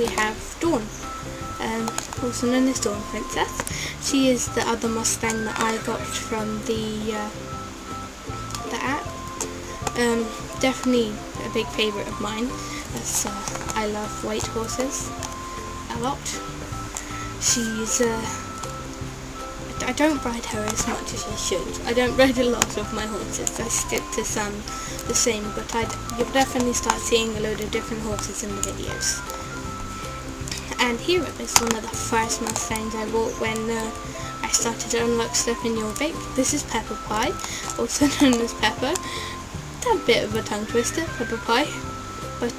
we have Dawn, also known as Dawn Princess. She is the other Mustang that I got from the app. Definitely a big favourite of mine, as I love white horses a lot. She's I don't ride her as much as I should. I don't ride a lot of my horses. I stick to some the same, but you'll definitely start seeing a load of different horses in the videos. And here is one of the first Mustangs I bought when I started to unlock stuff in Jorvik. This is Pepper Pie, also known as Pepper. A bit of a tongue twister, Pepper Pie, but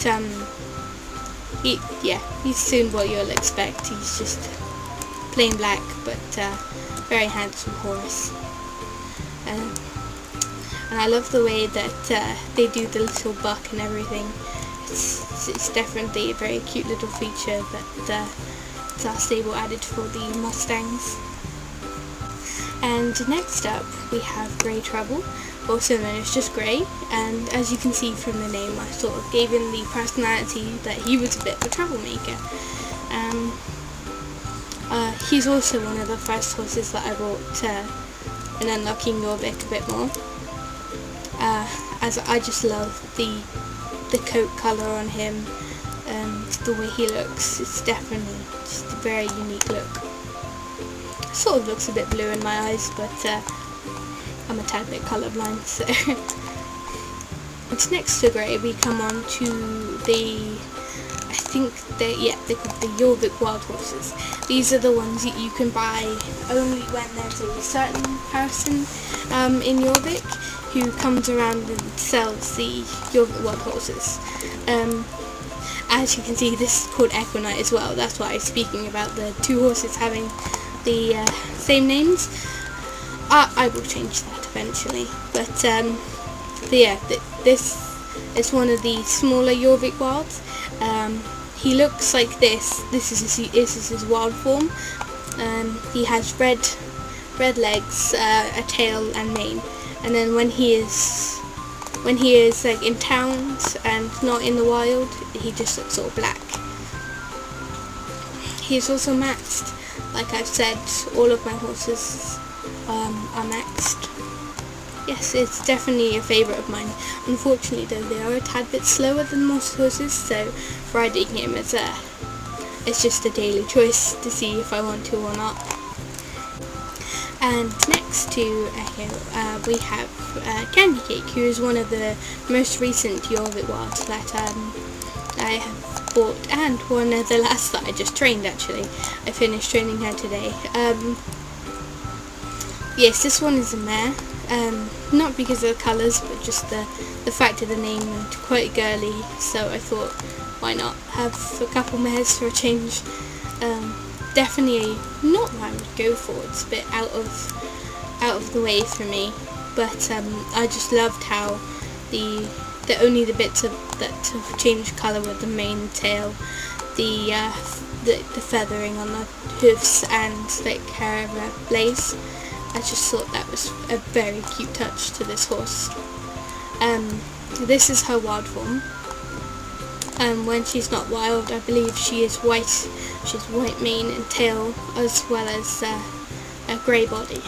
he's soon what you'll expect. He's just plain black, but very handsome horse. And I love the way that they do the little buck and everything. It's definitely a very cute little feature that StarStable added for the Mustangs. And next up we have Grey Trouble, also known as just Grey, and as you can see from the name, I sort of gave him the personality that he was a bit of a troublemaker. He's also one of the first horses that I bought in unlocking Jorvik a bit more, as I just love the coat colour on him and the way he looks. It's definitely just a very unique look. Sort of looks a bit blue in my eyes, but I'm a tad bit colourblind, so. It's next to Grey, we come on to the, I think they're called the Jorvik Wild Horses. These are the ones that you can buy only when there's a certain person in Jorvik who comes around and sells the Jorvik Wild Horses. As you can see, this is called Equinite as well. That's why I'm speaking about the two horses having the same names. I will change that eventually, but this is one of the smaller Jorvik Wilds. He looks like this. This is his wild form. He has red legs, a tail, and mane. And then when he is like in towns and not in the wild, he just looks all black. He is also maxed. Like I've said, all of my horses are maxed. Yes, it's definitely a favourite of mine. Unfortunately though, they are a tad bit slower than most horses, so riding him is it's just a daily choice to see if I want to or not. And next to we have Candy Cake, who is one of the most recent Jorvik Wilds that I have bought, and one of the last that I just trained actually. I finished training her today. Yes, this one is a mare. Not because of the colours, but just the fact of the name, and quite girly, so I thought, why not have a couple mares for a change. Definitely not what I would go for. It's a bit out of the way for me, but I just loved how the bits that have changed colour with the mane and tail, the feathering on the hoofs, and like her blaze. I just thought that was a very cute touch to this horse. This is her wild form. When she's not wild, I believe she is white. She has white mane and tail, as well as a grey body.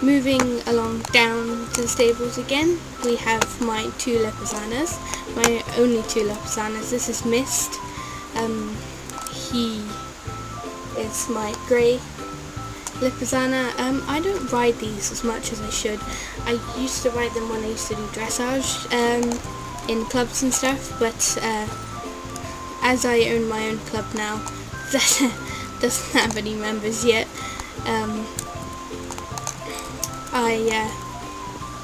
Moving along down to the stables again, we have my two Lepizanas, my only two Lepizanas. This is Mist. He is my grey Lipizana. I don't ride these as much as I should. I used to ride them when I used to do dressage in clubs and stuff, but as I own my own club now that doesn't have any members yet, I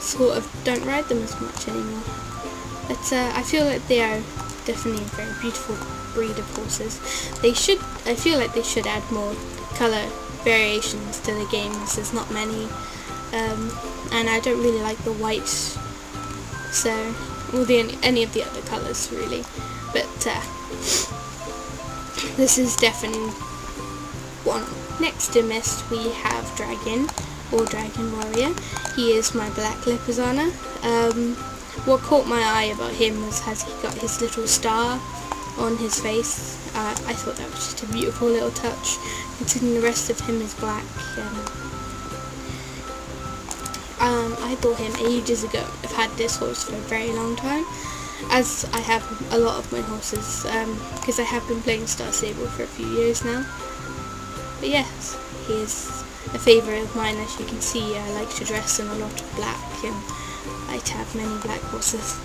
sort of don't ride them as much anymore. But I feel like they are definitely a very beautiful breed of horses. I feel like they should add more colour variations to the game, as there's not many, and I don't really like the white, or any of the other colours really, but this is definitely one. Next to Mist we have Dragon, or Dragon Warrior. He is my black Lipizana. What caught my eye about him was has he got his little star on his face. I thought that was just a beautiful little touch, considering the rest of him is black. I bought him ages ago. I've had this horse for a very long time, as I have a lot of my horses, because I have been playing StarStable for a few years now. But yes, he is a favourite of mine. As you can see, I like to dress in a lot of black, and I like to have many black horses.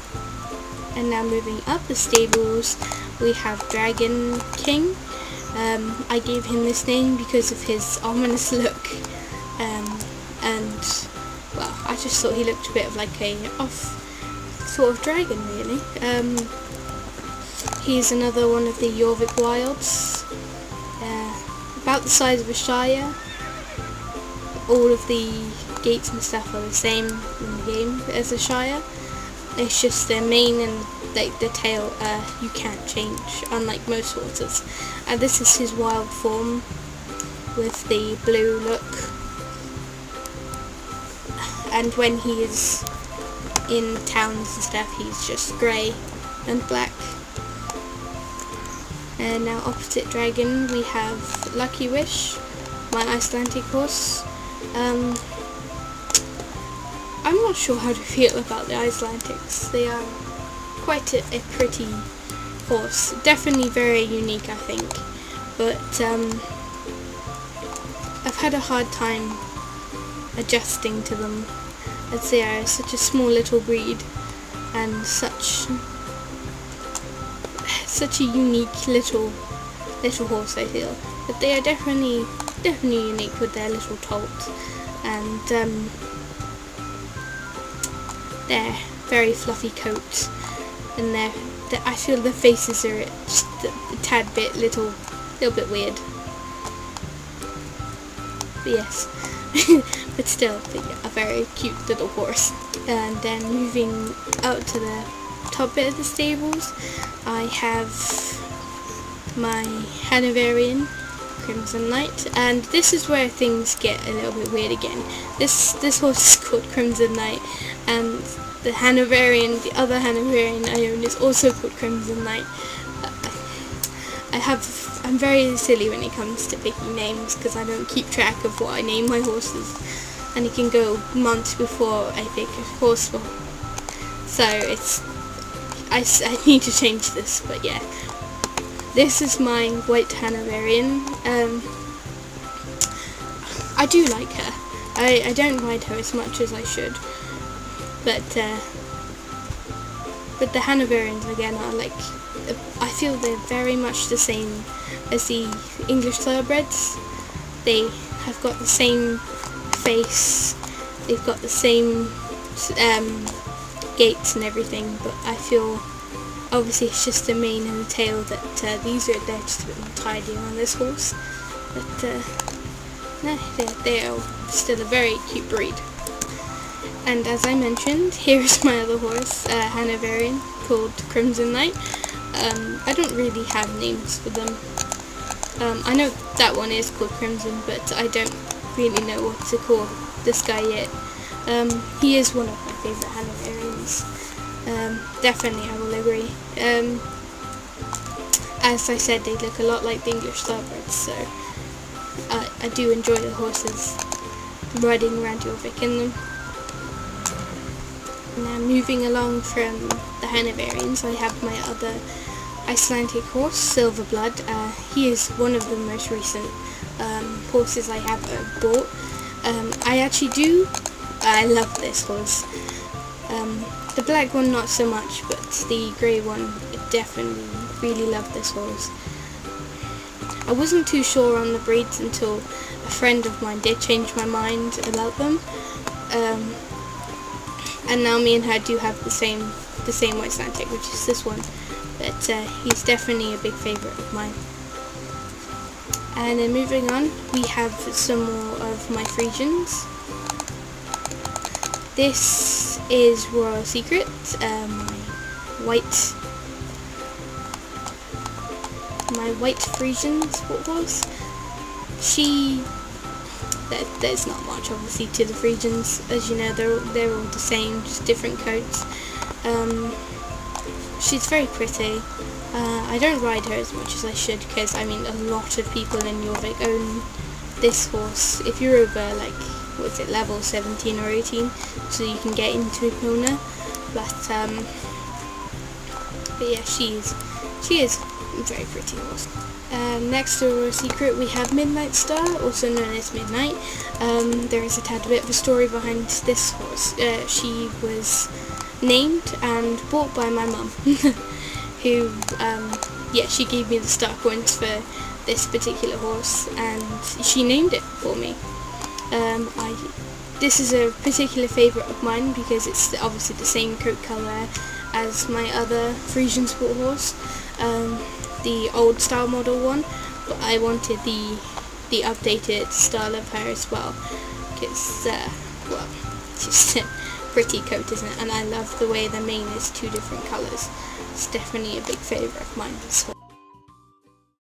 And now moving up the stables, we have Dragon King. I gave him this name because of his ominous look, and well, I just thought he looked a bit of like a off sort of dragon, really. He's another one of the Jorvik Wilds, about the size of a shire. All of the gates and stuff are the same in the game as a shire. It's just their mane and like the tail you can't change, unlike most horses. And this is his wild form with the blue look. And when he is in towns and stuff, he's just grey and black. And now opposite Dragon we have Lucky Wish, my Icelandic horse. I'm not sure how to feel about the Icelandics. They are quite a pretty horse. Definitely very unique, I think. But I've had a hard time adjusting to them, as they are such a small little breed and such a unique little horse, I feel. But they are definitely unique with their little tolt, and their very fluffy coat, and I feel the faces are just a tad bit little bit weird. But yes. But still, a very cute little horse. And then moving out to the top bit of the stables, I have my Hanoverian Crimson Knight, and this is where things get a little bit weird again. This horse is called Crimson Knight, and the other Hanoverian I own is also called Crimson Knight. I'm very silly when it comes to picking names, because I don't keep track of what I name my horses, and it can go months before I pick a horse for. So I need to change this, but yeah. This is my white Hanoverian. I do like her. I don't ride her as much as I should, but the Hanoverians again are like, I feel they're very much the same as the English thoroughbreds. They have got the same face, they've got the same gaits and everything, but I feel obviously it's just the mane and the tail that they're just a bit more tidy on this horse. But no, they are still a very cute breed. And as I mentioned, here is my other horse, Hanoverian, called Crimson Knight. I don't really have names for them. I know that one is called Crimson, but I don't really know what to call this guy yet. He is one of my favourite Hanoverians. Definitely, I will agree. As I said, they look a lot like the English thoroughbreds, so I do enjoy the horses, riding around Jorvik in them. Now moving along from the Hanoverians, I have my other Icelandic horse, Silverblood. He is one of the most recent horses I have bought. I love this horse. The black one not so much, but the grey one, I definitely really love this horse. I wasn't too sure on the breeds until a friend of mine did change my mind about them. And now me and her do have the same white Icelandic, which is this one. But he's definitely a big favourite of mine. And then moving on, we have some more of my Frisians. This is Royal Secret, my white Frisians, what was? There's not much obviously to the Frisians, as you know, they're all the same, just different coats. She's very pretty. I don't ride her as much as I should, because I mean a lot of people in Jorvik own this horse. If you're over like, what's it, level 17 or 18, so you can get into Ipona. But yeah, she is a very pretty horse. Next to Aurora Secret we have Midnight Star, also known as Midnight. There is a tad bit of a story behind this horse. She was named and bought by my mum, who, yeah, she gave me the star points for this particular horse, and she named it for me. This is a particular favourite of mine because it's obviously the same coat colour as my other Frisian sport horse, the old style model one, but I wanted the updated style of her as well, because, well, it's just a pretty coat, isn't it? And I love the way the mane is two different colours. It's definitely a big favourite of mine, this horse.